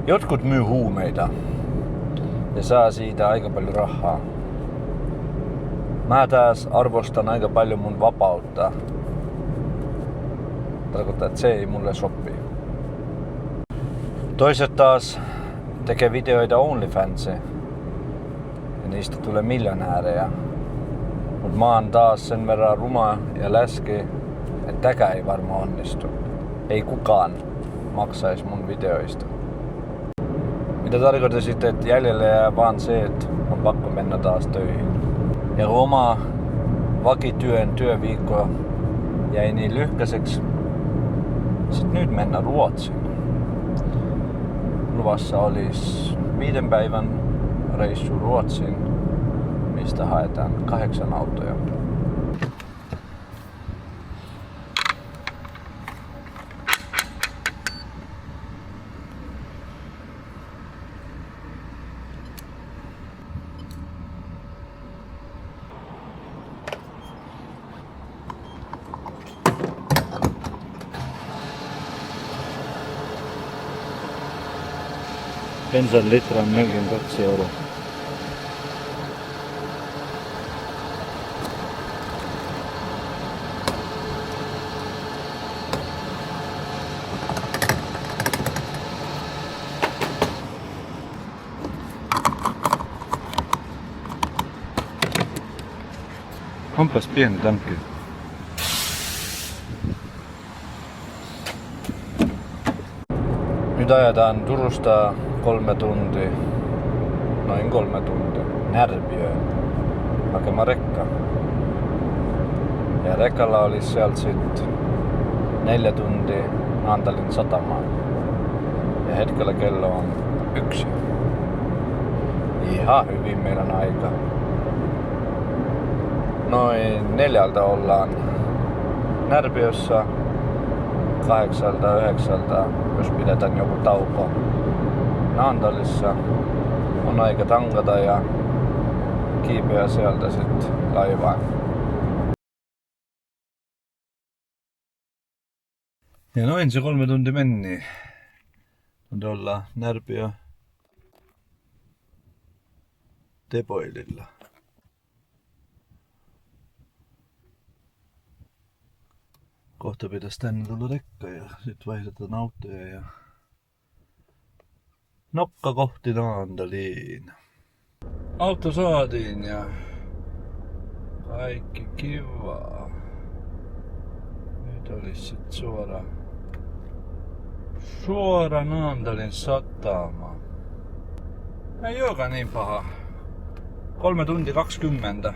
Jotkut myy huumeita ja saa siitä aika paljon rahaa. Mä taas arvostan aika paljon mun vapautta. Tarkoittaa, että se ei mulle sopii. Toiset taas tekee videoita OnlyFansiin ja niistä tulee miljonäärejä. Mut mä oon taas sen verran ruma ja läski, että tämäkään ei varmaan onnistu. Ei kukaan maksaisi mun videoista. Mitä tarkoittaa sitten, että jäljelle jää vaan se, että on pakko mennä taas töihin. Ja kun oma vakityön työviikko jäi niin lyhkäiseksi, sit nyt mennä Ruotsiin. Luvassa olisi 5 päivän reissu Ruotsiin, mistä haetaan 8 autoja. Bensan litra on 42 €. Onpas pieni tankki. Nyt ajetaan Turusta 3 tuntia, noin 3 tuntia, Närpiöön hakemaan rekkaa. Ja rekalla olisi sieltä sit 4 tuntia Naantalin satamaan. Ja hetkellä kello on 1. Ihan hyvin meidän aika. Noin 4 ollaan Närpiössä, 8-9, jos pidetään joku tauko Naantalissa, on aika tankata ja kiipeä sieltä sit laivaan. Ja noin se 3 tuntia meni. Nyt ollaan Närpiö Tepoililla. Kohta pitäisi tänne tulla rekka ja sit vaihdetaan autoja ja nokka kohti Naantaliin. Auto saatiin ja kaikki kivaa. Nyt olisi sit suora Naantalin satama. Ei olekaan niin paha. 3 tuntia 20.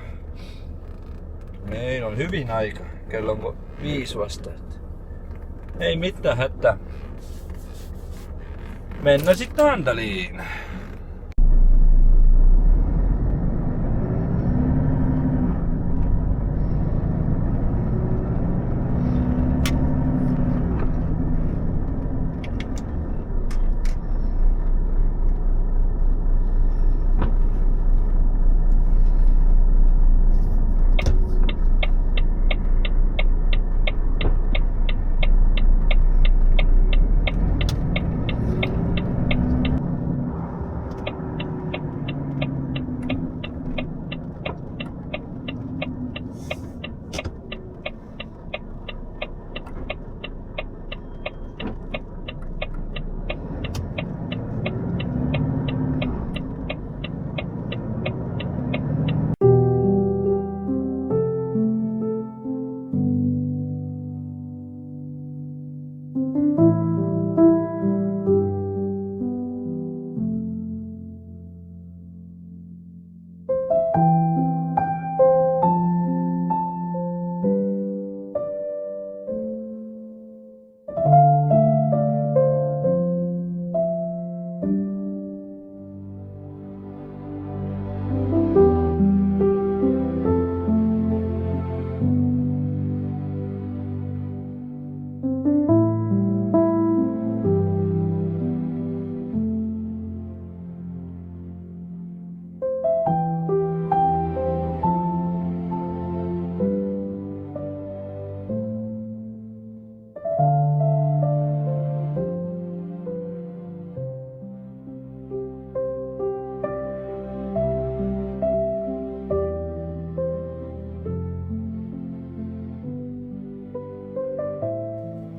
Meillä on hyvin aika. Kello on 5 vasta. Ei mitään hätää. Mennään sitten Naantaliin.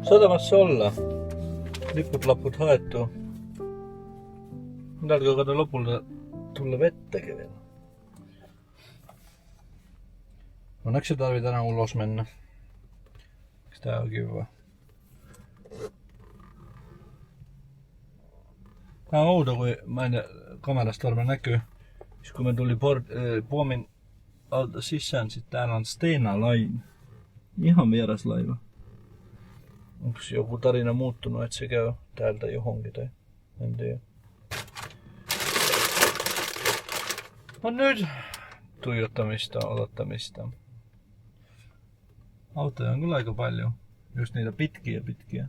Satamassa ollaan. Liput haettu. Nyt alkaa lopulta tulla vettäkin vielä. Onneksi tarvii tänään ulos mennä. Eiks tää on kiva? Tää on outo, kun mä en kamerasta varmaan näkyy. Kun mä tulin puomin alta sisään, sit täällä on Stena Line. Ihan vieras laiva. Onks joku tarina muuttunut, että se käy täältä johonkin tai en tiedä. No nyt tuijottamista, odottamista. Autoja on kyllä aika paljon. Just niitä pitkiä.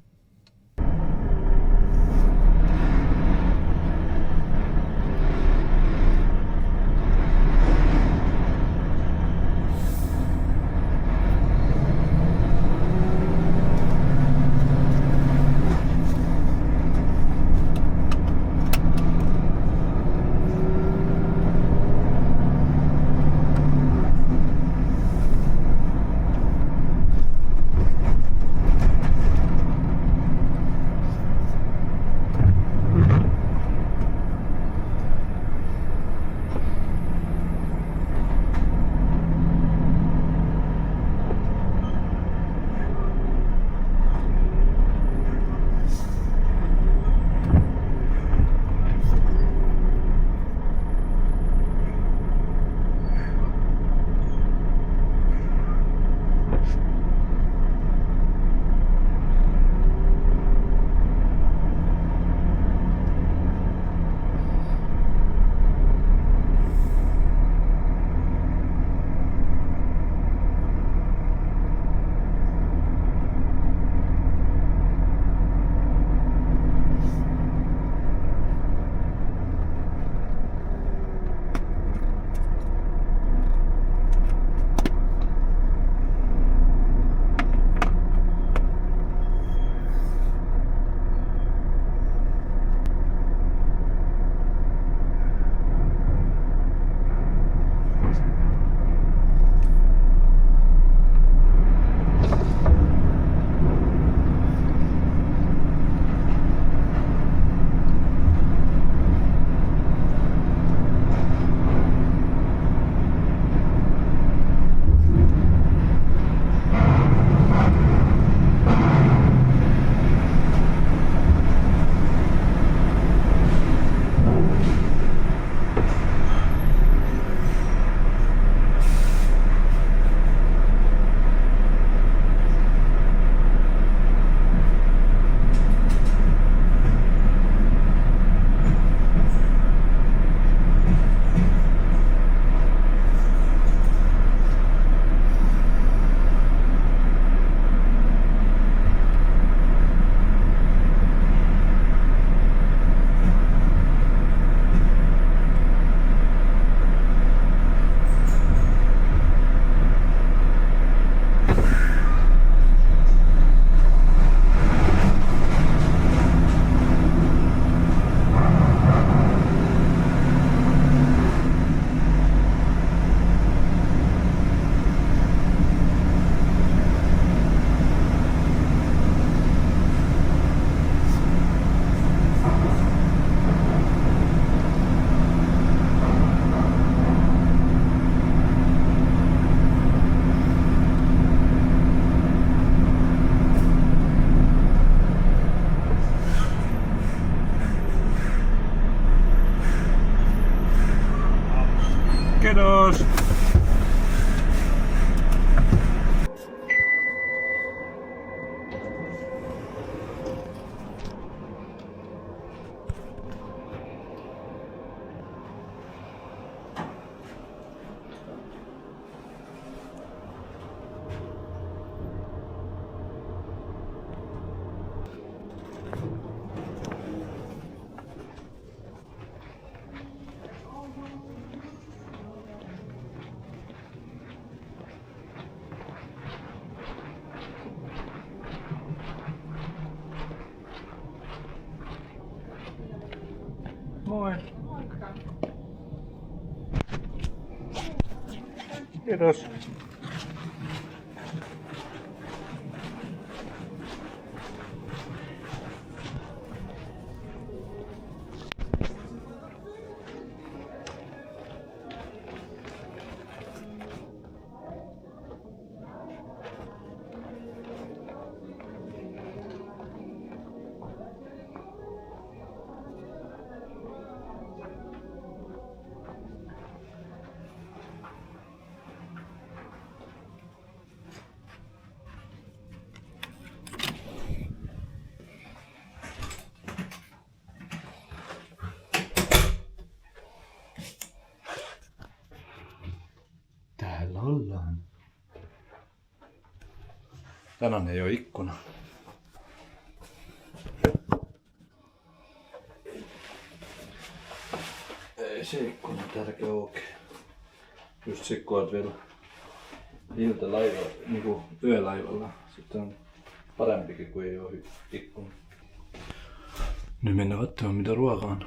Kiitos! Moi. Moikka. Kiitos. Tänään ei ole ikkuna. Ei se ikkuna tärkeä oikein. Just sit kun oot vielä iltalaivalla, niinku yölaivalla, sitten on parempikin kuin ei oo ikkuna. Nyt mennään katsomaan mitä ruokaa on.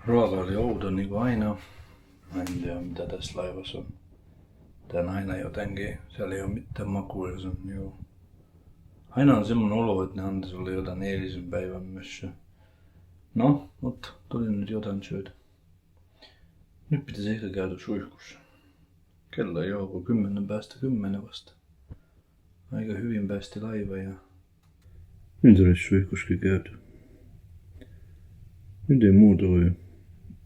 Ruoka oli outo niin kuin aina. Mä en tiedä mitä tässä laivassa on. Tän aina jotenkin, siellä ei ole mitään makua. Joo. Aina on semmonen olo, että ne antaa sulle jotain eilisen päivän mössöä. No, mutta tuli nyt jotain syötä. Nyt pitäisi ehkä käydä suihkussa. Kello ei ole 10 päästä 10 vasta. Aika hyvin päästi laiva ja... Nyt olisi suihkuskin käyty. Nyt ei muuta voi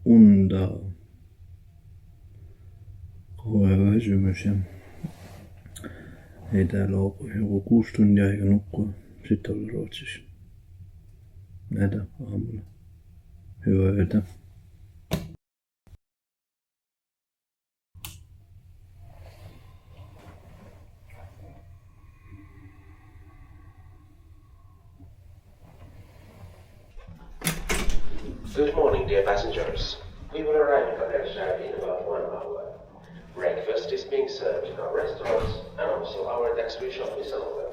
unta. Kova väsymys ja... Ei täällä ole joku 6 tuntia eikä nukkua. Sitten olla Ruotsissa. Nähdään aamulla. Hyvää yötä. Good morning, dear passengers. We will arrive in Katersjärv in about 1 hour. Breakfast is being served in our restaurants, and also our tax-free shop is open.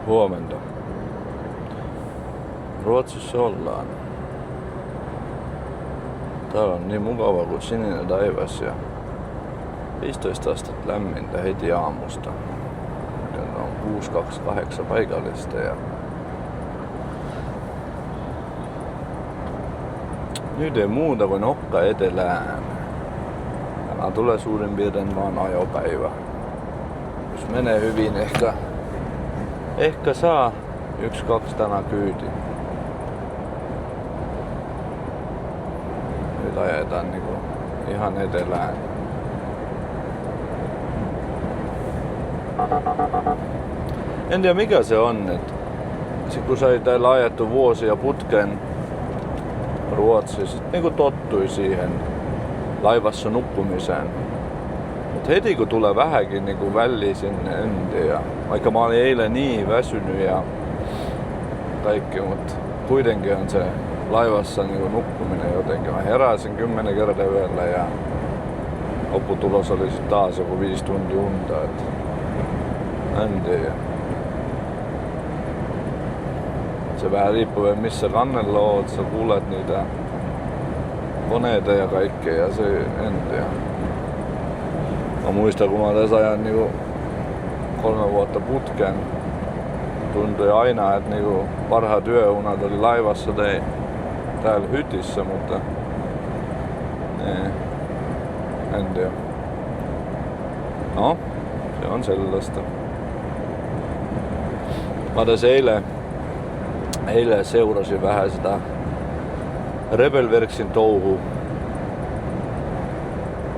Huomenta. Ruotsissa ollaan. Täällä on niin mukava kuin sininen taivas ja 15 astetta lämmintä heti aamusta. On 6.28 paikallista ja nyt ei muuta kuin nokka etelään. Tänään tulee suurin piirtein vaan ajopäivä. Jos menee hyvin, ehkä saa 1-2 tänään kyyti. Nyt ajetaan niinku ihan etelään. En tiedä mikä se on, että kun sai täällä ajettu vuosia putken Ruotsissa, niinku tottui siihen laivassa nukkumiseen. Mut heti kun tulee vähänkin niinku väliä sinne ja vaikka mä olin eilen niin väsynyt ja kaikki, mut kuitenkin on se laivassa niinku nukkuminen jotenkin. Mä heräsin 10 kertaa yöllä ja lopputulos oli sit taas joku 5 tuntia unta. En tiedä. Se vähän riippuu missä kannella oot, sä kuulet niitä koneita ja kaikkea ja se en tiedä. Mä muistan kun mä tässä ajan niinku 3 vuotta putken, tuntui aina että niinku parhaat yöunat oli laivassa tai täällä hytissä, mutta en tiedä. No, se on sellaista. Mä tässä eilen seurasin vähän sitä Rebelwerksin touhua.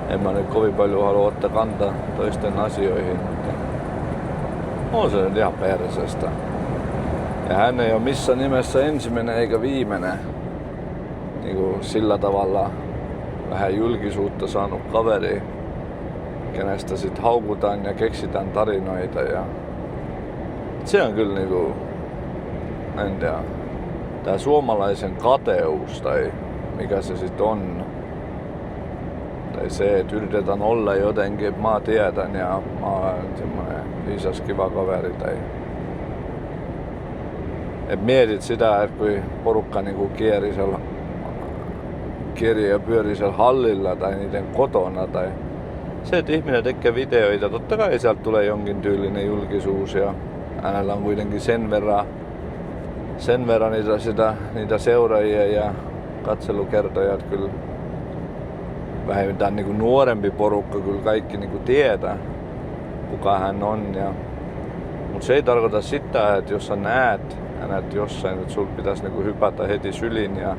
En mä nyt kovin paljon halua ottaa kantaa toisten asioihin, mutta on se nyt ihan perseestä. Ja hän ei ole missään nimessä ensimmäinen eikä viimeinen niinku sillä tavalla vähän julkisuutta saanut kaveri, kenestä sit haukutaan ja keksitään tarinoita ja se on kyllä niinku, en tiedä, tää suomalaisen kateus tai mikä se sit on. Tai se, että yritetään olla jotenkin, että mä tiedän ja mä oon semmonen viisas kiva kaveri tai et mietit sitä, että kun porukka niinku kieri ja pyörii siellä hallilla tai niiden kotona tai se, että ihminen tekee videoita, totta kai sieltä tulee jonkin tyylinen julkisuus ja hänellä on kuitenkin sen verran niitä seuraajia ja katselukertoja, että kyllä vähintään niinku nuorempi porukka kyllä kaikki niinku tietää kuka hän on mut se ei tarkoita sitä, että jos sä näet hänet jossain, että sul pitäisi niinku hypätä heti syliin ja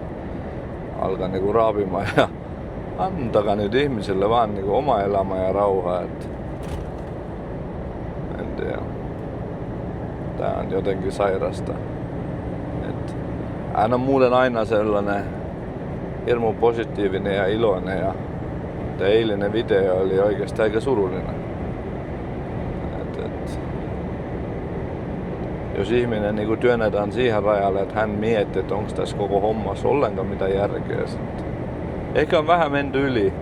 alkaa niinku raapimaan ja antakaa nyt ihmiselle vaan niinku oma elämä ja rauha, että en tiedä. Tää on jotenkin sairasta. Et hän on muuten aina sellainen hirmu positiivinen ja iloinen ja eilinen video oli oikeastaan aika surullinen. Jos ihminen niinku työnnetään siihen rajalle, että hän miettii, että onko tässä koko hommassa ollenkaan mitään järkeä sitten. Ehkä on vähän menty yli.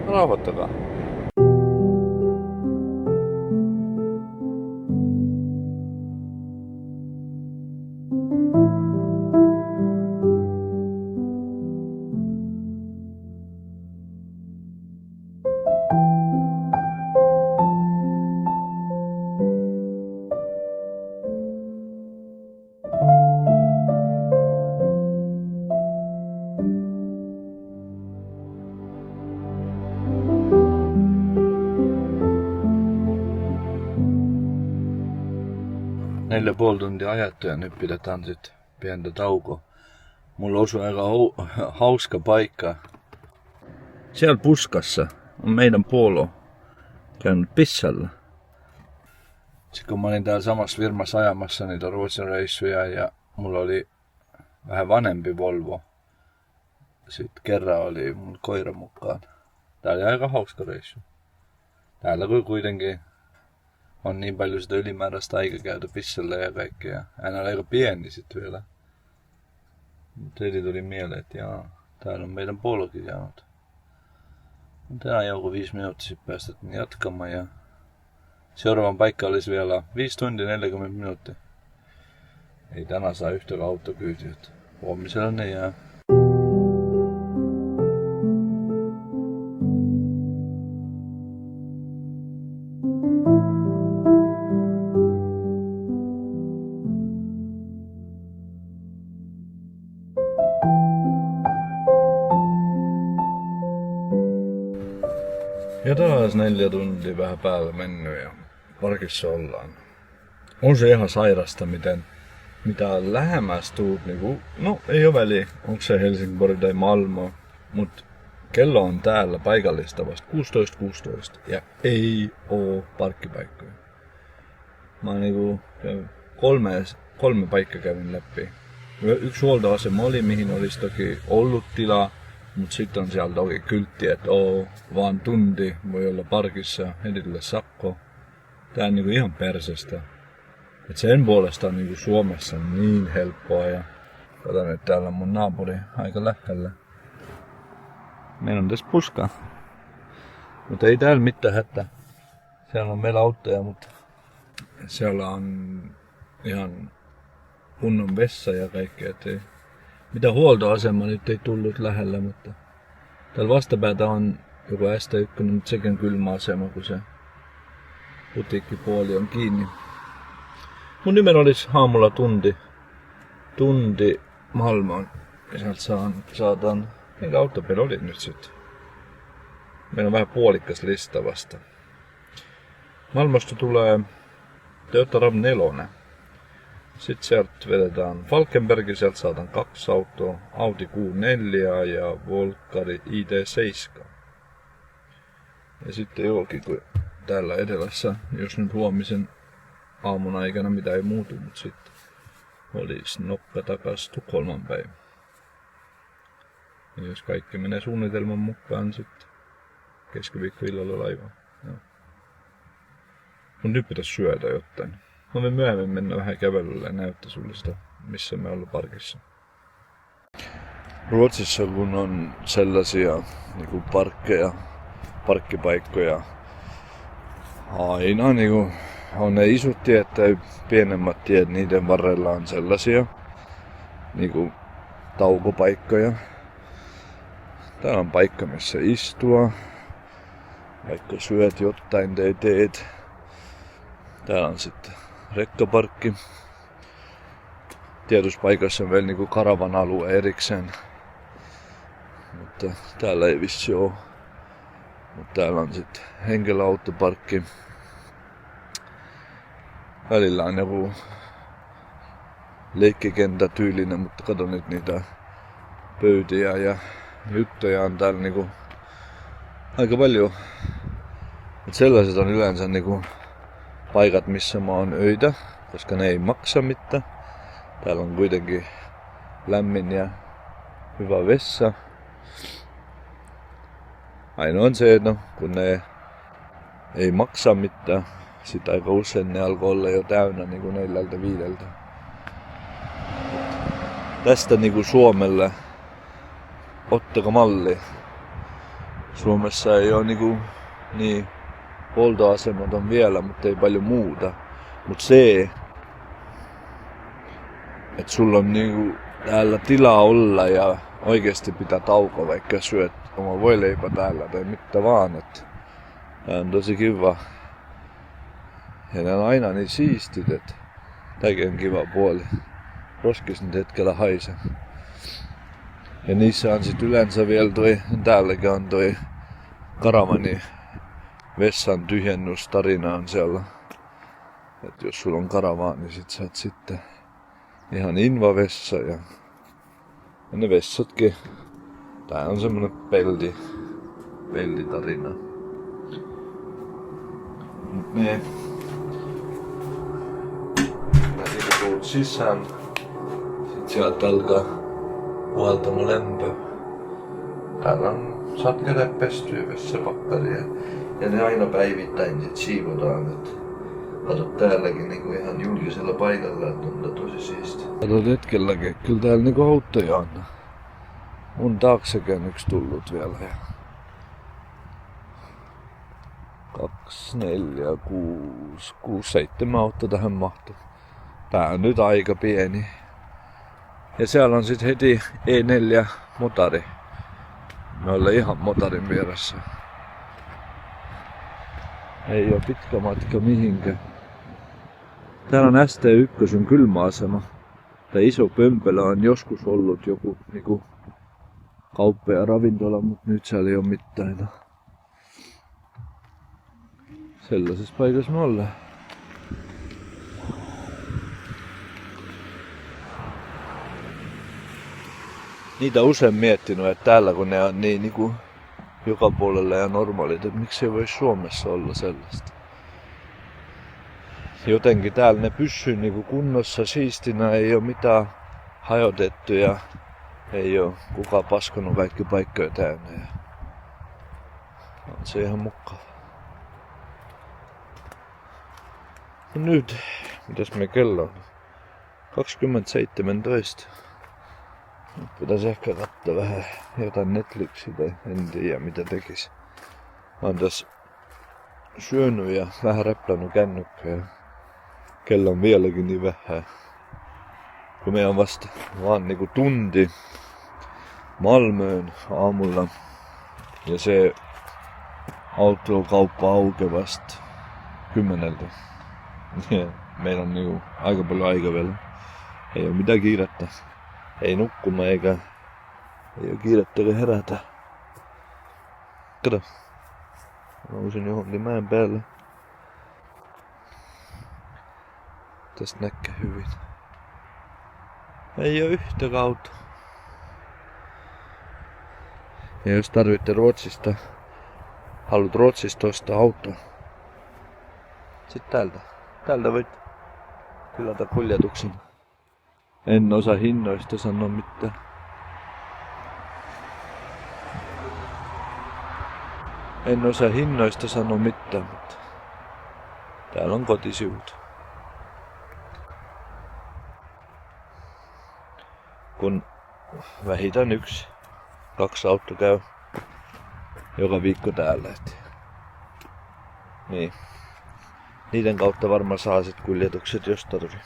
Rauhoittakaa. Neljä puoli tuntia ajettu ja nyt pidetään sit pientä taukoa. Mulla osui aika hauska paikka. Siellä puskassa on meidän Polo käynyt pissällä. Sitten kun mä olin täällä samassa firmassa ajamassa niitä Ruotsin reissuja ja mulla oli vähän vanhempi Volvo. Sitten kerran oli mun koira mukaan. Tää oli aika hauska reissu. Täällä kuitenkin on niin paljon sitä ylimääräistä aikaa käytä pissällä ja kaikkea. Hän oli aika pieni sit vielä. Mutta heti tuli mieleen, että jaa, täällä on meidän Polokin jäänyt. Tänään joku 5 minuuttia sitten päästettiin jatkamaan ja Seuraavan paikka olisi vielä 5 tuntia 40 minuuttia. Ei tänään saa yhtään autokyytiä. Huomisella ne jää. Ja taas 4 tuntia vähän päällä mennyt ja parkissa ollaan. On se ihan sairasta, mitä lähemmäs tuut niinku, no ei oo väliä, onko se Helsingborg tai Malmö, mut kello on täällä paikallista vasta 16.16 ja ei oo parkkipaikkoja. Mä niinku kolme paikkaa kävin läpi. Yksi huoltoasema oli, mihin olisi toki ollut tilaa, mut sitten on siellä toki kyltti, että vaan tunti voi olla parkissa, heti tulee sakko. Tää on niinku ihan persestä. Et sen puolesta on niinku Suomessa niin helppoa ja katson, että täällä on mun naapuri aika lähellä. Meillä on tässä puska. Mutta ei täällä mitään hätää. Siellä on meillä autoja, mutta siellä on ihan kunnon vessa ja kaikkea. Ei. Mitä huoltoasema nyt ei tullut lähellä, mutta täällä vastapäätä on joku ST1, mutta sekin kylmä asema, kun se putiikkipuoli on kiinni. Mun nimen olisi aamulla tunti Malmöön ja sieltä saadaan, minkä autopeli oli nyt sitten. Meillä on vähän puolikkas lista vasta. Malmöstä tulee Toyota RAV4. Sitten sieltä vedetään Falkenberg, sieltä saadaan 2 autoa, Audi Q4 ja Volkari ID7. Ja sitten jokin, kun täällä etelässä, jos nyt huomisen aamun aikana mitä ei muutu, mutta sitten olisi nokka takas Tukholman päin. Ja jos kaikki menee suunnitelman mukaan, sitten keskiviikkoillalla laivaan. Mut nyt pitäisi syödä jotain. No me myöhemmin mennä vähän kävelylle ja näyttää sulle sitä, missä me ollaan parkissa. Ruotsissa kun on sellaisia niinku parkkipaikkoja, aina niinku on ne isot tiet tai pienemmät tiet, niiden varrella on sellaisia niinku taukopaikkoja. Täällä on paikka missä istua, vaikka syöt jotain tai teet. Täällä on sitten rekkaparkki. Tietyssä paikassa on vielä niinku karavan alue erikseen. Mutta täällä ei vissi oo. Mutta täällä on sitten henkilöautoparkki. Välillä on joku leikkikenttä tyylinen, mutta kato nyt niitä pöytiä ja juttuja on täällä niinku aika paljon. Mut sellaiset on yleensä niinku paikat, missä mä oon öitä, koska ne ei maksa mitään. Täällä on kuitenkin lämmin ja hyvä vessa. Ainoa on se, että kun ne ei maksa mitään, sit aika usein ne alkoi olla jo täynnä niinku 4-5. Tästä niinku Suomelle ottako malli. Suomessa ei oo niinku niin huoltoasemat on vielä, mutta ei paljon muuta. Mut se, että sulla on niinku täällä tilaa olla ja oikeesti pitää taukoa, vaikka syöt oma voileipä täällä tai mitä vaan. Että tää on tosi kiva. Ja ne on aina niin siistit, että tääkin on kiva puoli. Roskis nyt hetkellä haise. Ja niissä on sit yleensä vielä täälläkin on toi karavani vessan tyhjennystarina on siellä. Et jos sulla on karavaani, niin sit saat sitten ihan invavessa ja ne vessatkin. Tää on semmonen peltitarina. Mut ne tuut sisään. Sit sieltä alkaa puhaltama lämpö. Täällä saat käydä pestyä vessapaperia. Ja ne aina päivittäin sit siivotaan. Kato täälläkin niinku ihan julkisella paikalla, että on tosi siisti. Kato hetkelläkin, kyllä täällä niinku autoja on. Mun taaksekin yksi tullut vielä. 2, 4, 6, 7 auto tähän mahtuu. Tää on nyt aika pieni. Ja siellä on sit heti E4 motari. Me ollaan ihan motarin vieressä. Ei oo pitkä matka mihinkään. Täällä on ST1 kylmäasema. Tää iso pömpelö on joskus ollut joku niinku kauppa ja ravintola, mut nyt siellä ei oo mitään. Sellaisessa paikassa me ollaan. Niitä usein miettinyt, että täällä kun ne on niin niinku joka puolella ja normaalit, että miksi ei voi Suomessa olla sellaista. Jotenkin täällä ne pysyy niinku kunnossa, siistinä, ei oo mitään hajotettu ja ei oo kukaan paskonut kaikki paikkoja täynnä. Ja on se ihan mukava. No nyt, mitäs me kello on? 20:17. Pitäis ehkä katsoa vähän jotain Netflixia tai en tiedä mitä tekis. Mä oon tässä syönyt ja vähän räppännyt kännykkää. Kello on vieläkin niin vähän. Kun me on vasta vaan niinku tunti Malmöön aamulla. Ja se autokauppa aukeaa vasta 10. Meillä on niinku aika paljon aikaa vielä. Ei oo mitään kiirettä. Ei nukkuma eikä ei oo kiirettä herätä. Kato. Nousin johonkin mäen päälle. Tästä näkee hyvin. Ei oo yhtä kautta. Ja jos tarvitte haluat Ruotsista ostaa autoa. Sit täältä voit tilata kuljetuksen. En osaa hinnoista sanoa mitään. Mutta täällä on kotisivut. Kun vähintään 1-2 auto käy joka viikko täällä. Niin. Niiden kautta varmaan saa sit kuljetukset jos tarvii.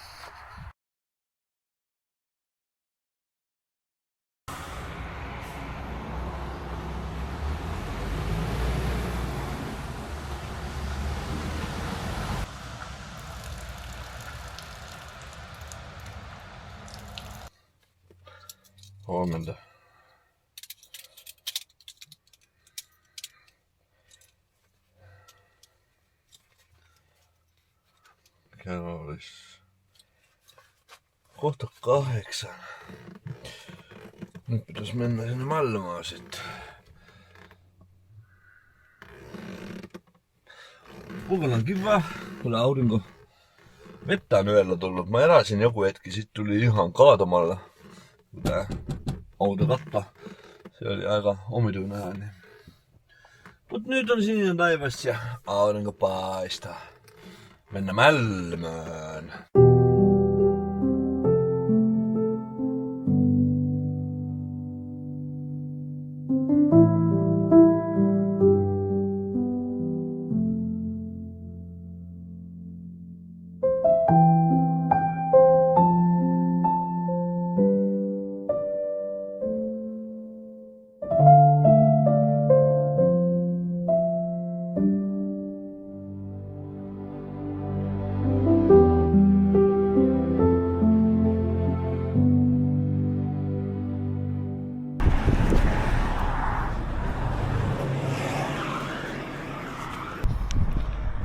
Huomenta. Kello olisi kohta 8. Nyt pitäis mennä sinne Malmaan sitten. Ulkona on kiva, kun aurinko. Vettä on yöllä tullut. Mä eräsin joku hetki, sit tuli ihan kaatamalla. Tää auto katta. Se oli aika omituinen ääni. Mut nyt on sininen taivas ja aurinko paistaa. Mennä Malmöön.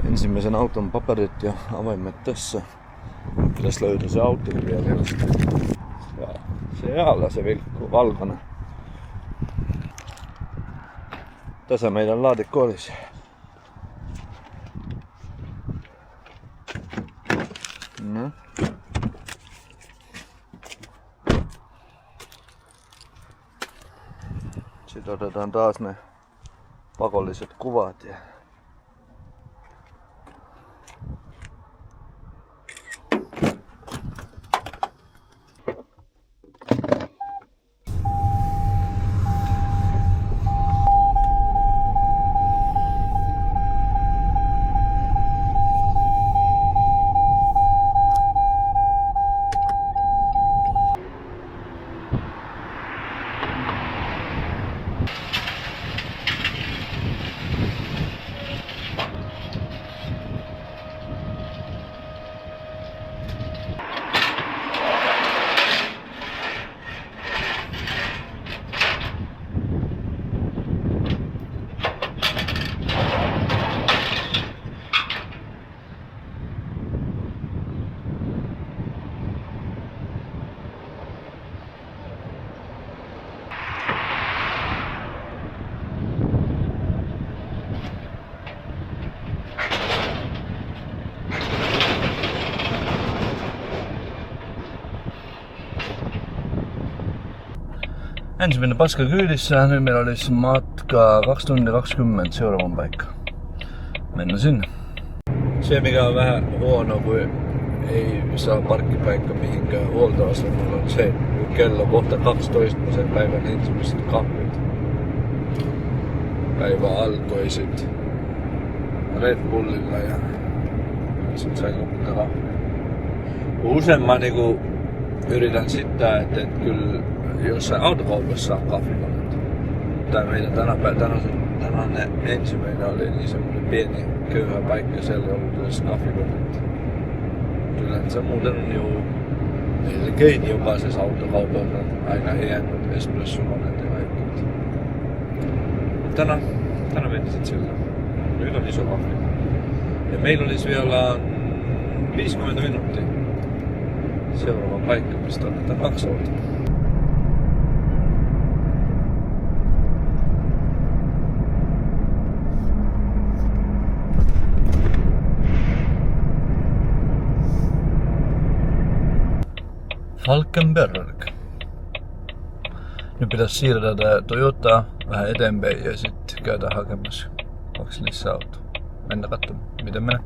Ensimmäisen auton paperit ja avaimet tässä. Pitäis löytää se auto vielä. Ja se alla se vilkkuu valkona. Tässä meidän laatikko olisi. No. Sitten otetaan taas ne pakolliset kuvat ja Ensimmäinen paska kyydissä, nyt meillä olisi matka 2 tuntia 20 seuraavan paikka. Mennään sinne. Se mikä on vähän huono, kun ei saa parkkipaikka mihinkään huoltoasemalla, on se, kun kello on kohta 12, sen päivän ensimmäiset kahvit. Päivä alkoi sit Red Bullilla ja sit sai lopulta kahvia. Usein mä niinku yritän sitä, että kyllä jossain autokaupassa on kahvikonetta. Tää meidän tänään ensimmäinen oli niin semmonen pieni köyhä paikka, siellä ei ollut edes kahvikonetta. Yleensä muuten on jo melkein jokaisessa autokaupassa aina hienot espressokoneet ja kaikki. Tänään meni sit sillä. Nyt on iso kahvi. Ja meillä olisi vielä 50 minuuttia seuraava paikka, mistä otetaan 2 autoa. Falkenberg. Nyt pitäisi siirtää tää Toyota vähän eteenpäin ja sitten käydään hakemassa 2 lisää autoa. Mennään katsomaan, miten menee.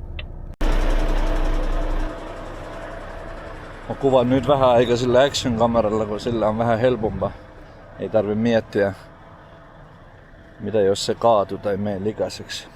Mä kuvaan nyt vähän aikaa sillä action-kameralla, kun sillä on vähän helpompaa. Ei tarvi miettiä, mitä jos se kaatu tai menee likaiseksi.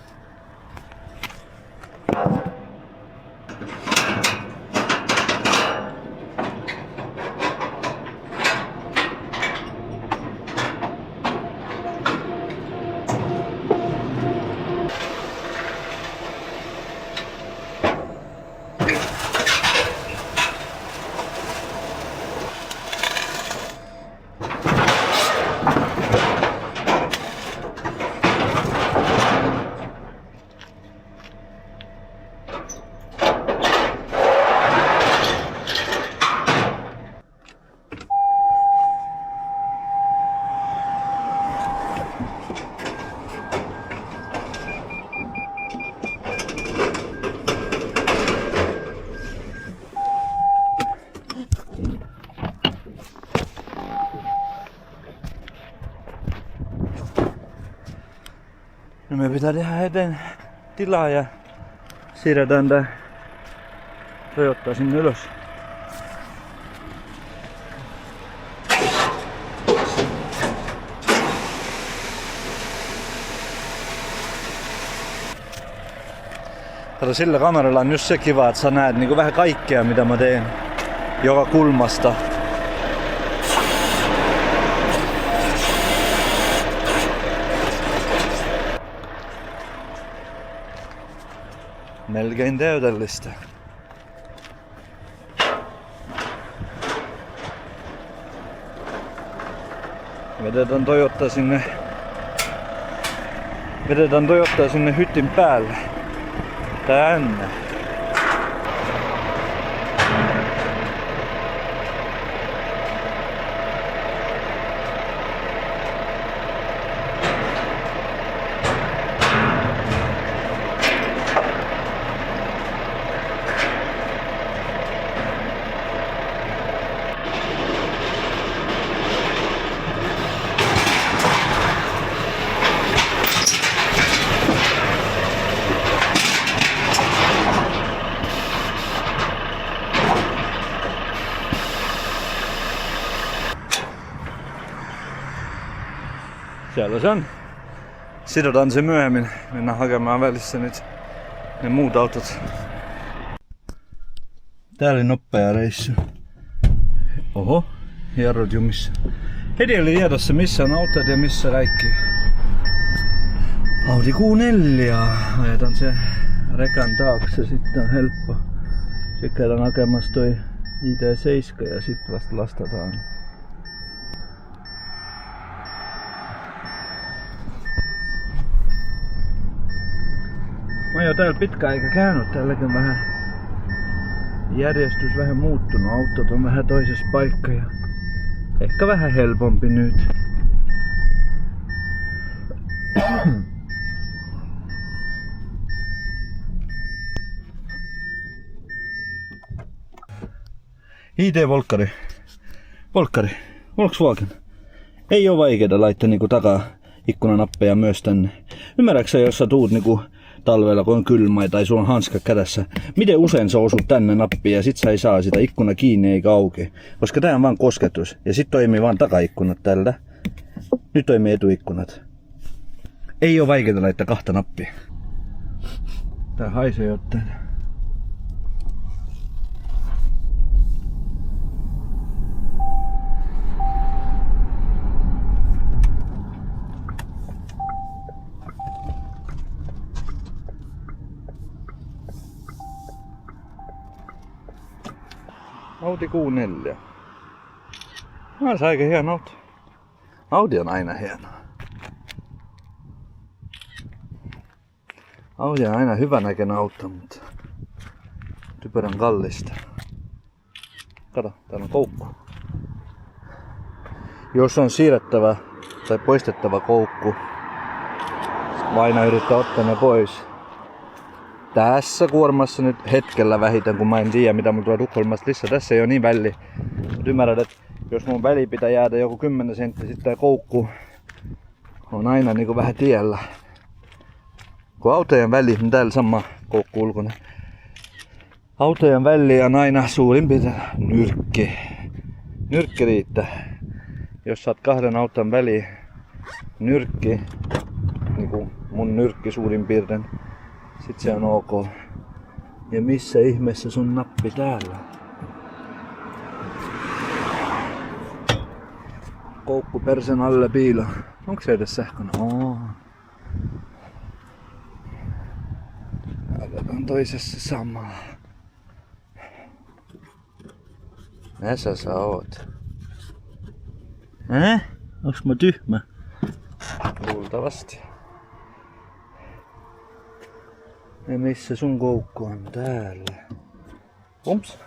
No me pitää tehdä eteen tilaa ja siirretään tää Toyota sinne ylös. Kato, sillä kameralla on just se kiva, että sä näet niinku vähän kaikkea mitä mä teen joka kulmasta. Melkein täydellistä. Vedetään Toyota sinne hytin päälle. Tänne. Siellä se on. Sidotaan se myöhemmin. Mennään hakemaan välissä nyt ne muut autot. Tää oli nopea reissu. Oho, jarrut jumissa. Heti oli tiedossa missä on autot ja missä kaikki. Audi Q4. Ajetaan se rekan taakse, sitten on helppo. Sitten käydään hakemassa toi ID7 ja sitten vasta lastataan. Mä oon jo täällä pitkä aika käynyt, täälläkin vähän järjestys vähän muuttunut, autot on vähän toisessa paikka ja ehkä vähän helpompi nyt. IT Volkkari, Volkswagen, Ei ole vaikeaa laittaa niinku takaikkunanappeja myös tänne. Ymmärrätkö sä, jos sä tuut niinku talvella, kun on kylmä tai sulla on hanska kädessä, miten usein sä osut tänne nappiin ja sit sä ei saa sitä ikkuna kiinni eikä auki? Koska tää on vaan kosketus ja sit toimii vaan takaikkunat tällä. Nyt toimii etuikkunat. Ei ole vaikeaa laittaa 2 nappia. Tää haisee jotain. Audi Q4. On se aika hieno auto. Audi on aina hieno. Audi on aina hyvänäköinen auto, mutta typerän kallista. Kato, täällä on koukku. Jos on siirrettävä tai poistettava koukku, mä aina yrittää ottaa ne pois. Tässä kuormassa nyt hetkellä vähitän, kun mä en tiedä mitä mun tuo Tukholmasta lisää. Tässä ei ole niin väli. Mut ymmärrät, että jos mun väli pitää jäädä joku 10 senttiä, sitten tää koukku on aina niinku vähän tiellä. Kun autojen väli, niin täällä sama koukku ulkona. Autojen väli on aina suurin piirtein nyrkki. Nyrkki riittää. Jos saat 2 auton väliin nyrkki, niinku mun nyrkki suurin piirtein, sit se on ok. Ja missä ihmeessä sun nappi täällä? Koukku persen alle piilo. Onko se edes sähköinen? Oo. Täällä on toisessa samaa. Näissä sä oot. Onks mä tyhmä? Luultavasti. Ja missä sun koukku on? Täällä. Umps.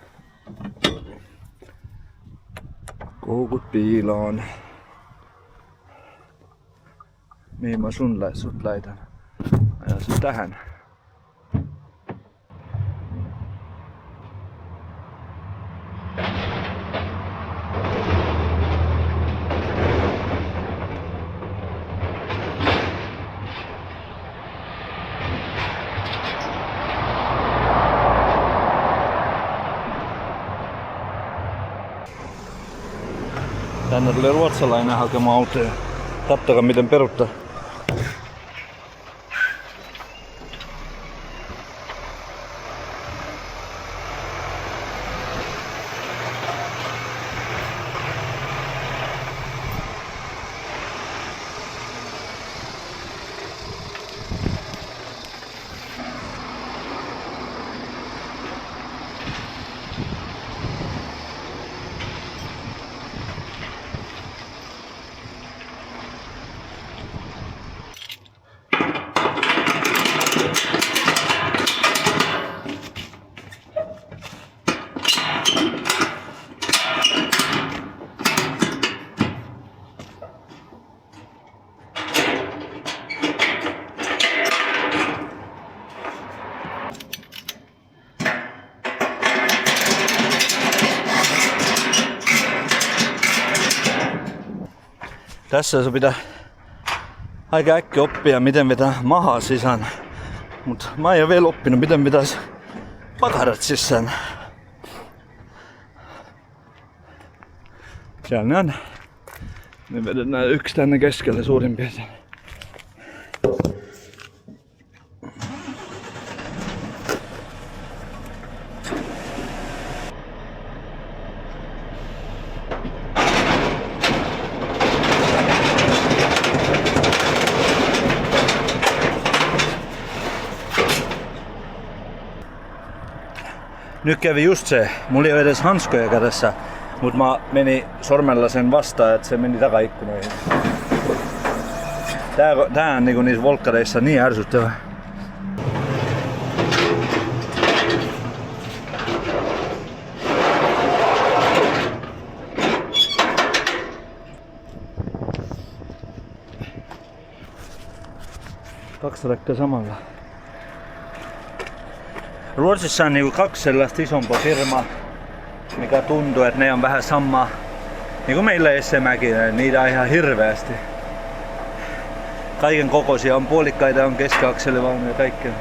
Koukut piiloon. Mihin mä sut laitan? Ajan sut tähän. Tänne tuli ruotsalainen hakemaan autoja. Katsokaa miten peruttaa. Tässä se pitää aika äkkiä oppia miten vetää mahaa sisään. Mut mä en ole vielä oppinut miten pitäis pakarat sisään. Siellä ne on. Me vedetään yksi tänne keskelle suurin piirtein. Nyt kävi just se, mulla ei ole edes hanskoja kädessä, mut mä menin sormella sen vastaan, että se meni takaikkunoihin. Tää on niinku niissä volkkareissa niin ärsyttävää. Kaksi rekkaa samalla. Ruotsissa on niinku 2 sellaista isompaa firmaa, mikä tuntuu, että ne on vähän Niinku meillä Essemäkinen, niitä on ihan hirveästi. Kaiken kokoisia on puolikkaita, on keskiakselivaunuja ja kaikkea.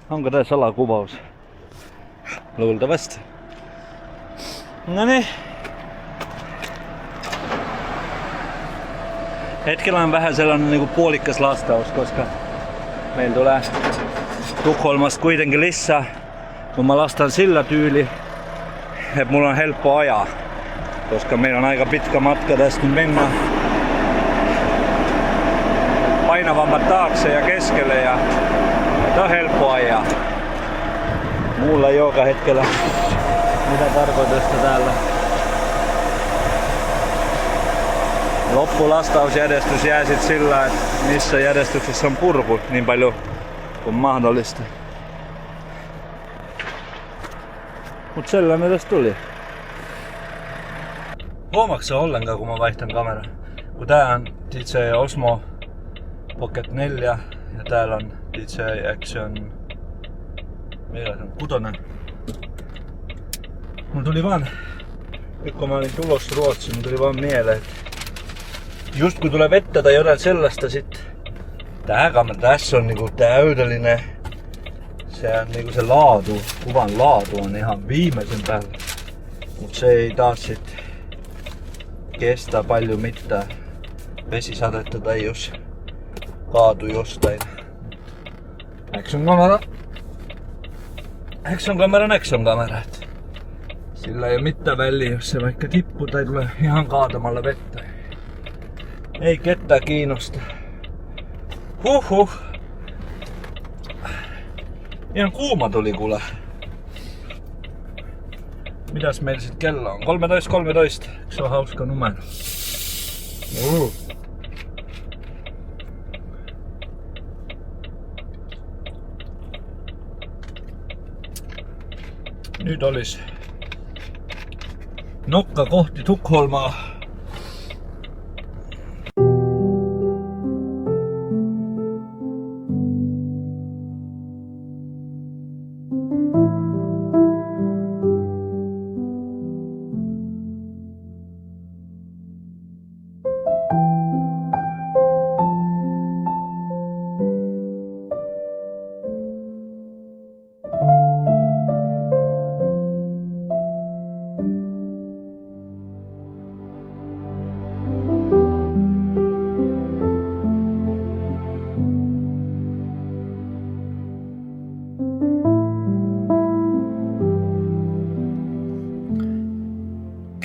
Onko tää salakuvaus? Luultavasti. Noniin. Hetkellä on vähän sellainen niinku puolikkas lastaus, koska meillä tulee Tukholmasta kuitenkin lisää. Kun mä lastan sillä tyyli, että mulla on helppo ajaa. Koska meillä on aika pitkä matka tästä, niin mennään painavammat taakse ja keskelle ja tää on helppo ajaa. Mulla ei joka hetkellä mitä tarkoitusta täällä. Loppulastausjärjestys jää sit sillä, että missä järjestyksessä on purku niin paljon kuin mahdollista. Mut sellainen tästä tuli. Huomaatko ollenkaan kun mä vaihtan kameran? Kun tää on DJI Osmo Pocket 4 ja täällä on DJI Action 6. Mun tuli vaan, nyt kun mä olin tulossa Ruotsiin, mun tuli vaan mieleen, että just kun tulee vettä tai jotain sellaista, sit tää kamera tässä on niinku täydellinen. Se on niinku se laatu, kuvan laatu on ihan viimeisen päällä. Mut se ei taas sit kestä paljon mitään vesisadetta tai jos kaatu jostain. Action kamera. Sillä ei oo mitään väliä, jos se vaikka tippuu tai tulee ihan kaatamalla vettä. Ei ketään kiinnosta. Huhhuh. Ihan kuuma tuli kuule. Mitäs meillä sit kello on? 13.13. Se on hauska numero. Nyt olisi nokka kohti Tukholmaa.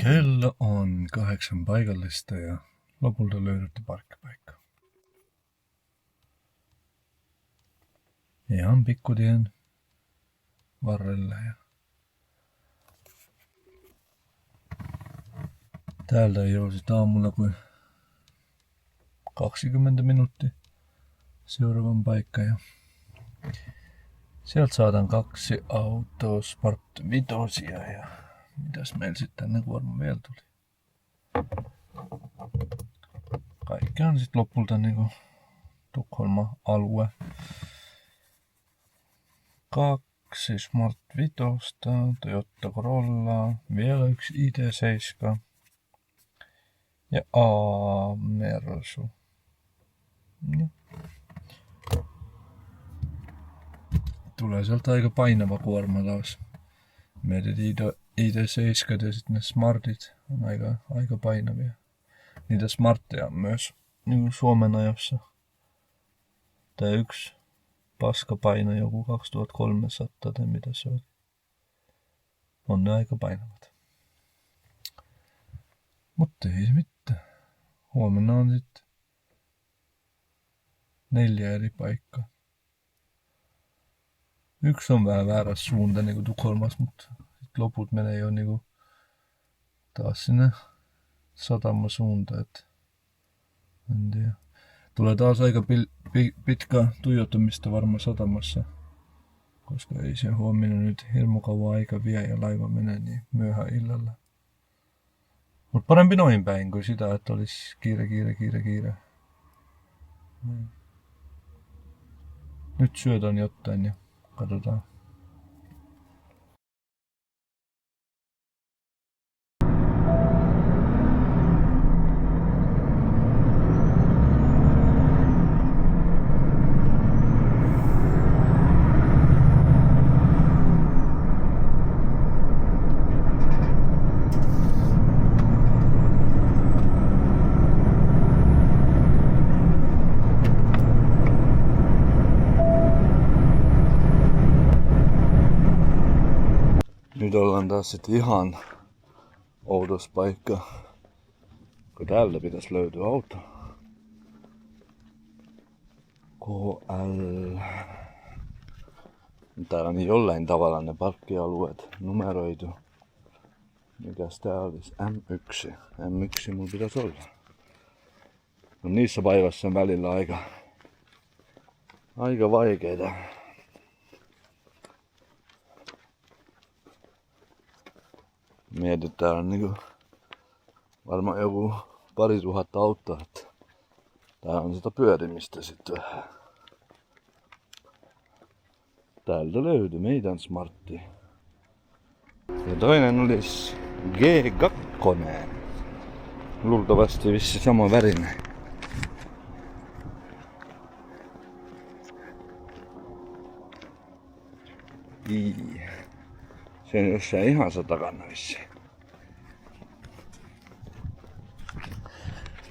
Kello on 8 paikallista ja lopulta löydetty parkkipaikka. Ihan pikkutien varrella ja täältä ei ole sit aamulla kuin 20 minuuttia seuraavan paikka ja sieltä saadaan 2 autoa Smart 5 ja mitäs meillä sitten tänne kuorma vielä tuli? Kaikki on sitten lopulta niinku Tukholma-alue. 2 Smart 5, Toyota Corolla, vielä 1 ID7 ja Mersu. Ja. Tulee sieltä aika painava kuorma taas. Meidät ID7 ja sitten ne Smartit on aika painavia. Niitä Smartteja on myös niin Suomen ajossa. Tää yksi paska paino joku 2300 tai mitä se on. On ne aika painavat. Mutta ei mitään. Huomenna on sitten 4 eri paikkaa. Yksi on vähän väärässä suuntaan niin kuin Tukholmassa, mutta loput menee jo niinku taas sinne satama suuntaan, että en tiedä. Tulee taas aika pitkä tuijottamista varmaan satamassa, koska ei se huomioon nyt hirmu kauan aika vie ja laiva menee niin myöhään illalla. Mut parempi noin päin kuin sitä, että olisi kiire. Nyt syötän jotain ja katsotaan. Nyt ollaan taas sit ihan outos paikka, kun täältä pitäisi löytyä auto. KL. Täällä on jollain tavalla ne parkkialueet numeroitu. Mikäs tää olisi? M1. M1 mun pitäisi olla. No niissä paikoissa on välillä aika vaikeita. Mietin, että täällä on niinku varmaan joku 2000 autoa, että täällä on sitä pyörimistä sitten vähän. Täältä löytyi meidän smartti. Ja toinen olisi G2. Luultavasti vissi sama värinen. Se on jossain ihan takana vissiin.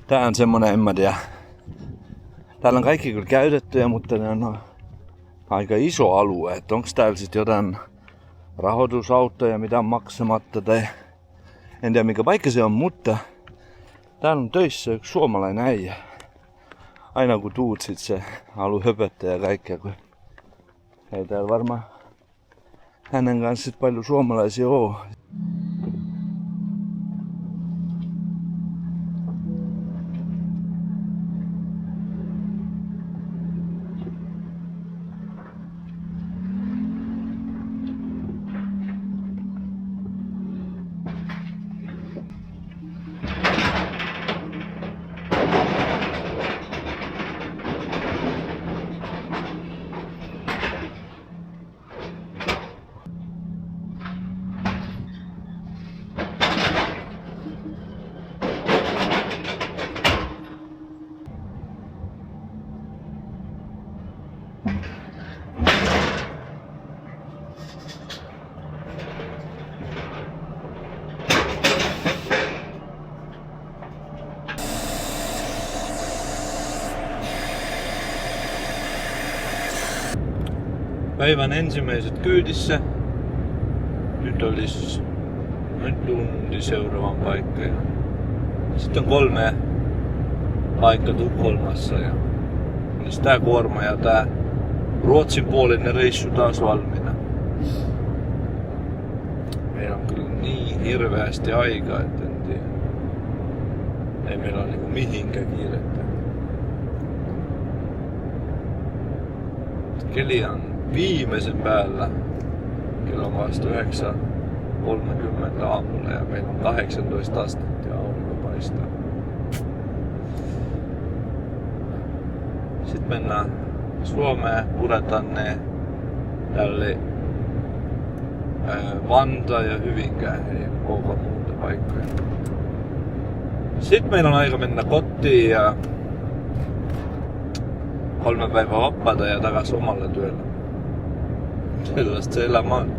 Tää on semmonen, en mä tiedä. Täällä on kaikki kyllä käytettyjä, mutta ne on aika iso alue. Et onks täällä sit jotain rahoitusautoja, mitä on maksamatta tai en tiedä mikä paikka se on, mutta täällä on töissä yksi suomalainen äijä. Aina kun tuut sit se haluaa höpöttää ja kaikkea, kun ei täällä varmaan hänen kanssa sit paljon suomalaisia oo. Päivän ensimmäiset kyydissä. Nyt olisi noin tunti seuraavan paikka. Sitten on 3 paikka Tukholmassa ja olisi tää kuorma ja tää ruotsinpuolinen reissu taas valmiina. Meillä on kyllä niin hirveästi aikaa, että en tiedä. Ei meillä ole niinku mihinkään kiirettä. Keli on viimeisen päällä. Kello on vasta 9:30 aamulla ja meillä on 18 astetta ja aurinko paistaa. Sitten mennään Suomeen, puretaan ne tälle Vantaa ja Hyvinkään, ei ole muuta paikkoja. Sitten meillä on aika mennä kotiin ja 3 päivää vapaata ja takas omalle työlle. Sellaista se elämä on.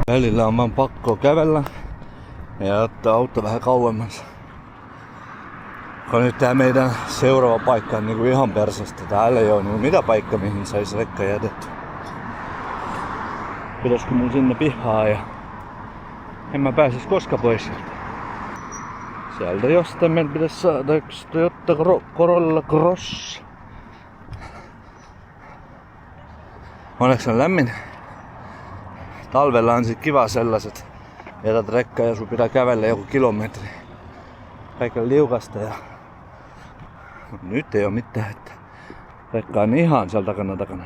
Välillä on vaan pakko kävellä ja ottaa auto vähän kauemmas. Kun nyt tää meidän seuraava paikka on niinku ihan persasta. Täällä ei oo niinku mitä paikka mihin sais rekka jätetty. Pitäisikö mun sinne pihaa ja En mä pääsis koska pois. Sieltä jostain meidän pitäisi saada yksi Toyota Corolla Cross. Onneksi on lämmin. Talvella on sit kiva sellaiset. Jätät rekkaa ja sun pitää kävellä joku kilometri. Kaiken liukasta ja... Nyt ei oo mitään, että rekka on ihan siellä takana.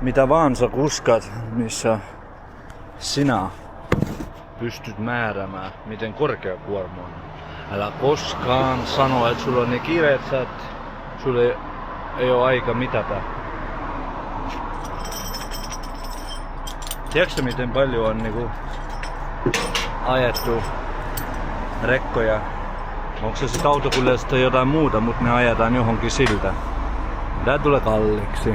Mitä vaan sä kuskat, missä sinä pystyt määräämään, miten korkea kuorma on. Älä koskaan sano, että sulla on niin kiire, että sulla ei ole aika mitata. Tiedätkö miten paljon on niinku ajettu rekkoja? Onko se sit autokuljetusta tai jotain muuta, mutta ne ajetaan johonkin siltä. Tää tulee kalliiksi.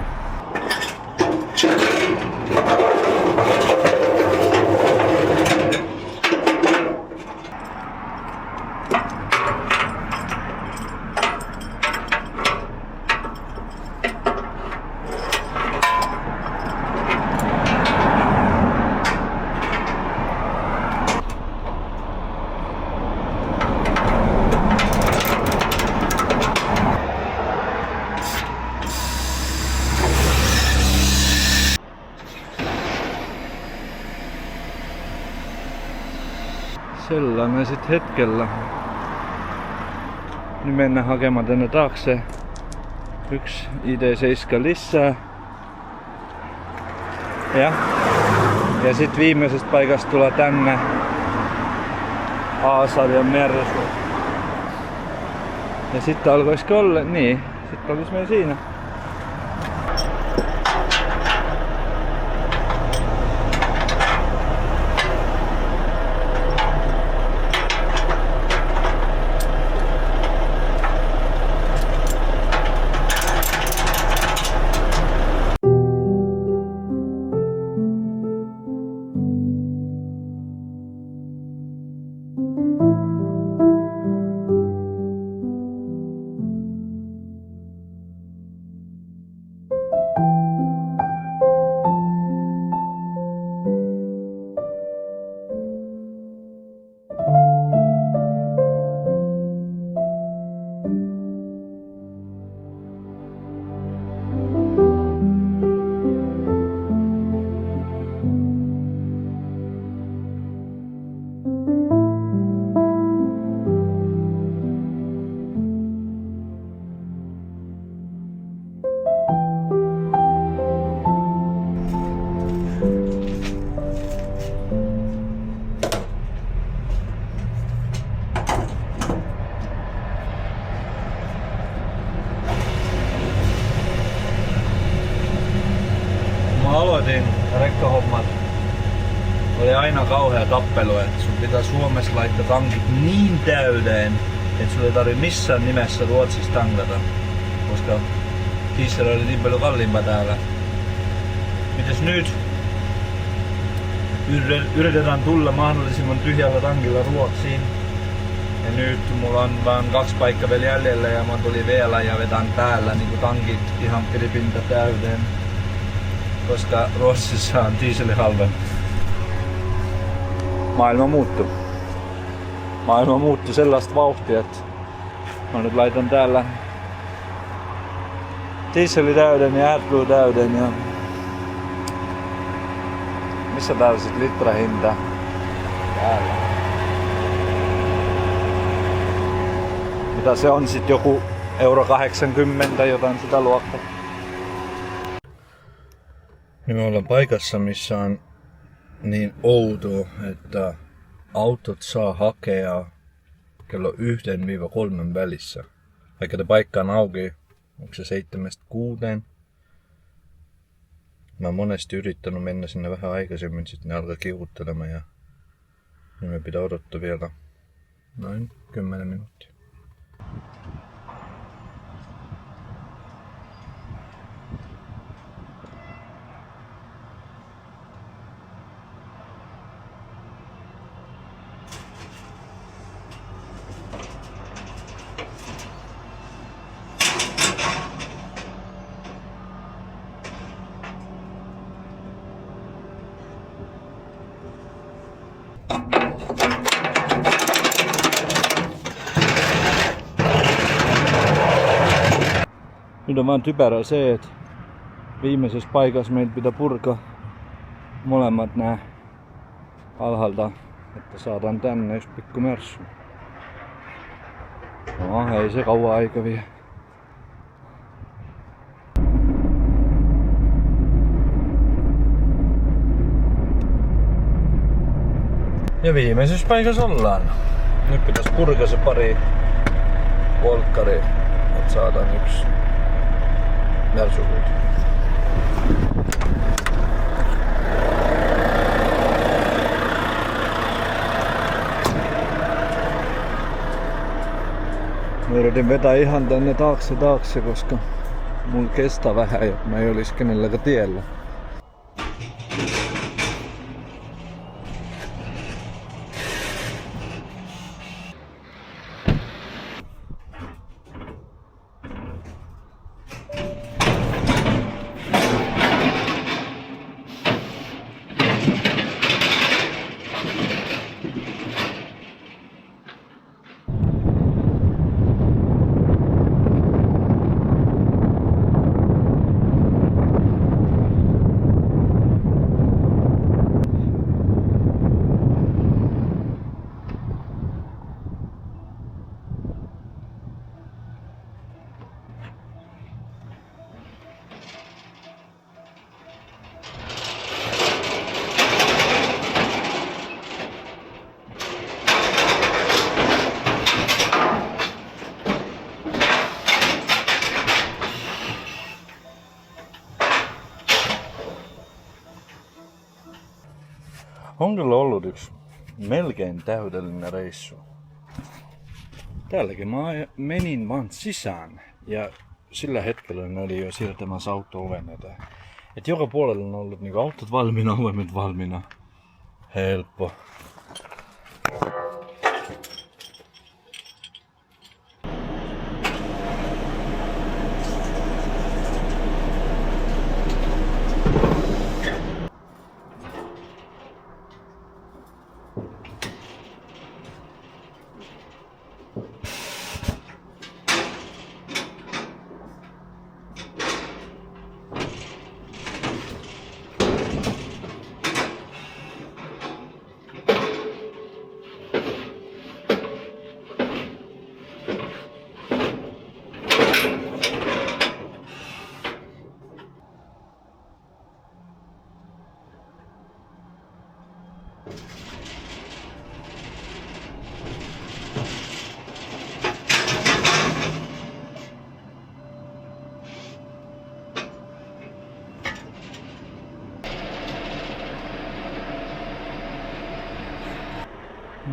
Sellainen sit hetkellä. Nyt mennään hakemaan tänne taakse yksi ID7 lisää. Ja sit viimeisestä paikasta tulee tänne Aasarjan Mersu. Ja sitten alkoisiko olla, niin, sitten olis meillä siinä. Aloitin rekkahommat, oli aina kauhea tappelu, että sun pitää Suomessa laittaa tankit niin täyteen, että sulla ei tarvitse missään nimessä Ruotsissa tankata, koska diesel oli niin paljon kalliimpaa täällä. Mites nyt? Yritetään tulla mahdollisimman tyhjällä tankilla Ruotsiin. Ja nyt mulla on vaan 2 paikkaa vielä jäljellä ja mä tulin vielä ja vetän täällä niin tankit ihan piripinta täyteen. Koska Ruotsissa on diesel halvempi. Maailma muuttuu. Maailma muuttuu sellaista vauhtia, että mä nyt laitan täällä dieseli täyden ja AdBlue täyden ja missä täällä sit litrahinta? Täällä. Mitä se on sit joku €80 jotain sitä luokkaa. Nyt me ollaan paikassa, missä on niin outoa, että autot saa hakea kello 1-3 välissä. Vaikka paikka on auki onko se 7-6. Mä oon monesti yrittänyt mennä sinne vähän aikaisemmin, sitten ne alkaa kiukuttelemaan ja niin me pitää odottaa vielä noin 10 minuuttia. Nyt on vaan typerä se, että viimeisessä paikassa meidän pitää purkaa molemmat nää alhaalta, että saadaan tänne just pikku märsy. No, ei se kauan aika vie. Ja viimeisessä paikassa ollaan. Nyt pitäisi purkaa se pari volkkari, että saadaan yksi märsukuuta. Mä yritin vetää ihan tänne taakse, koska mulla kestää vähän, jotta mä ei olisi kenelläkään tiellä. On kyllä ollut yksi melkein täydellinen reissu. Täälläkin mä menin vaan sisään ja sillä hetkellä ne oli jo siirtämässä auto-oven eteen. Et joka puolella on ollut niinku autot valmiina, ovemet valmiina. Helppo.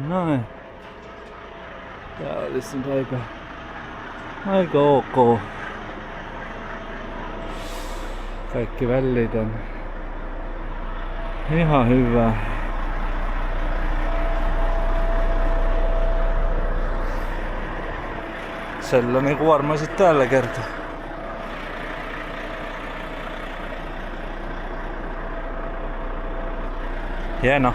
Näin. Tää olisi nyt aika ok. Kaikki välit on ihan hyvä. Sellainen kuorma sit tällä kertaa. Hieno.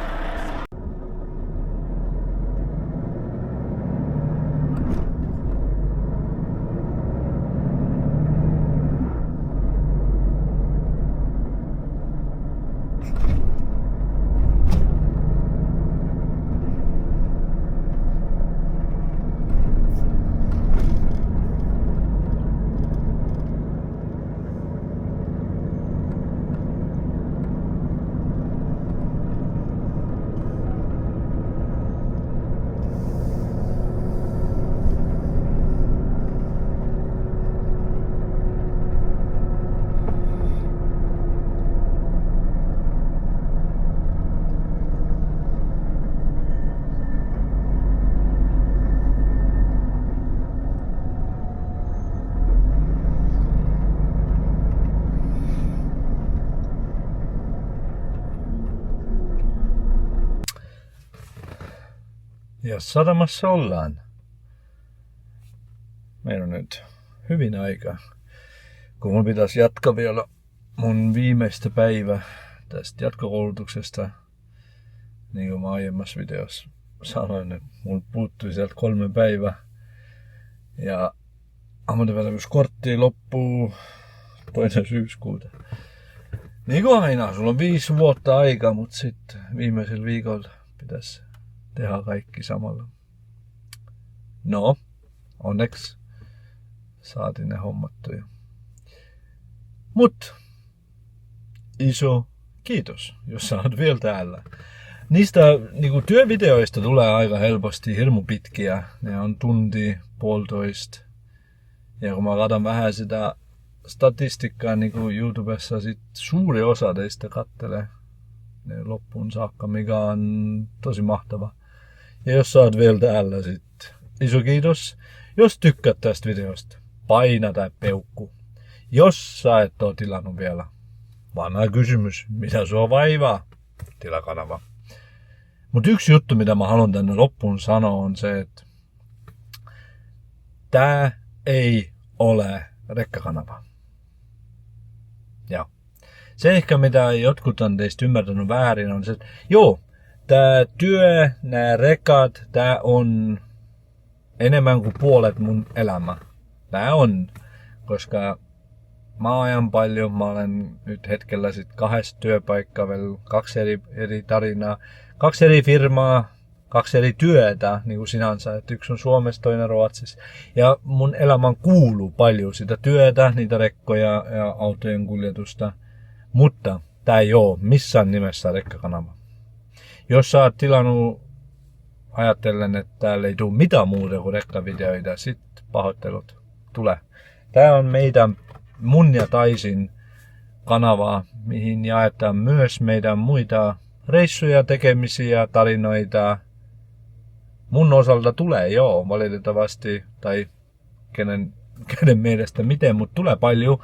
Ja satamassa ollaan. Meillä on nyt hyvin aika, kun mun pitäisi jatkaa vielä mun viimeistä päivä tästä jatkokoulutuksesta. Niin kuin mä aiemmassa videossa sanoin, että mun puuttui sieltä 3 päivää. Ja ammattipätevyyskortti loppuu 2. syyskuuta. Niin kuin aina, sulla on 5 vuotta aikaa, mutta sitten viimeisellä viikolla pitäisi tehdä kaikki samalla. No, onneksi saatiin ne hommattuja. Mut iso kiitos, jos sä oot vielä täällä. Niistä niinku työvideoista tulee aika helposti hirmu pitkiä. Ne on tunti, 1,5. Ja kun mä katson vähän sitä statistiikkaa niinku YouTubessa, sit suuri osa teistä kattelee ne loppuun saakka, mikä on tosi mahtava. Ja jos sä oot vielä täällä, sit iso kiitos. Jos tykkäät tästä videosta, paina tai peukku. Jos sä et oo tilannut vielä, vanha kysymys, mitä sua vaivaa, tilaa kanava. Mut yksi juttu, mitä mä haluan tänne loppuun sanoa, on se, että tää ei ole rekkakanava. Ja se ehkä, mitä jotkut on teistä ymmärtänyt väärin, on se, että joo, tää työ, nää rekat, tää on enemmän kuin puolet mun elämä. Tää on, koska mä ajan paljon, mä olen nyt hetkellä sit 2 työpaikkaa, vielä 2 eri tarinaa, 2 eri firmaa, 2 eri työtä niin kuin sinänsä, että yksi on Suomessa, toinen Ruotsissa. Ja mun elämään kuuluu paljon sitä työtä, niitä rekkoja ja autojen kuljetusta, mutta tää ei oo missään nimessä rekkakanava. Jos sä oot tilannut ajattelen, että täällä ei tule mitään muuta kuin rekkavideoita, sit pahoittelut tulee. Tää on mun ja Taisin kanava, mihin jaetaan myös meidän muita reissuja, tekemisiä, tarinoita. Mun osalta tulee joo, valitettavasti, tai kenen mielestä miten, mutta tulee paljon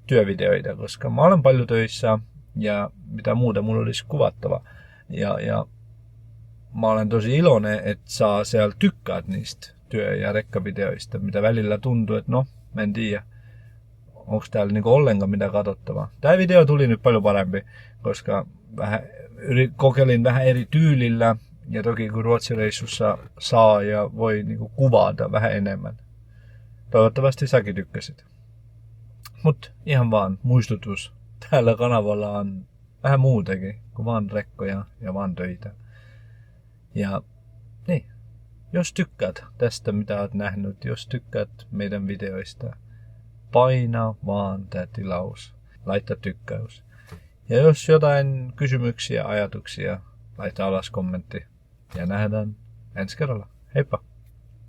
työvideoita, koska mä olen paljon töissä ja mitä muuta mulla olisi kuvattava. Ja mä olen tosi iloinen, että saa siellä tykkäät niistä työ- ja rekkavideoista, mitä välillä tuntuu, että no, mä en tiedä, onko täällä niinku ollenkaan mitä katsottavaa. Tää video tuli nyt paljon parempi, koska kokeilin vähän eri tyylillä, ja toki kun Ruotsireissussa saa ja voi niinku kuvata vähän enemmän. Toivottavasti säkin tykkäsit. Mut ihan vaan muistutus, täällä kanavalla on vähän muutakin kuin vaan rekkoja ja vaan töitä. Ja niin, jos tykkäät tästä mitä oot nähnyt, jos tykkäät meidän videoista, paina vaan tää tilaus, laita tykkäys. Ja jos jotain kysymyksiä, ajatuksia, laita alas kommentti ja nähdään ensi kerralla. Heippa!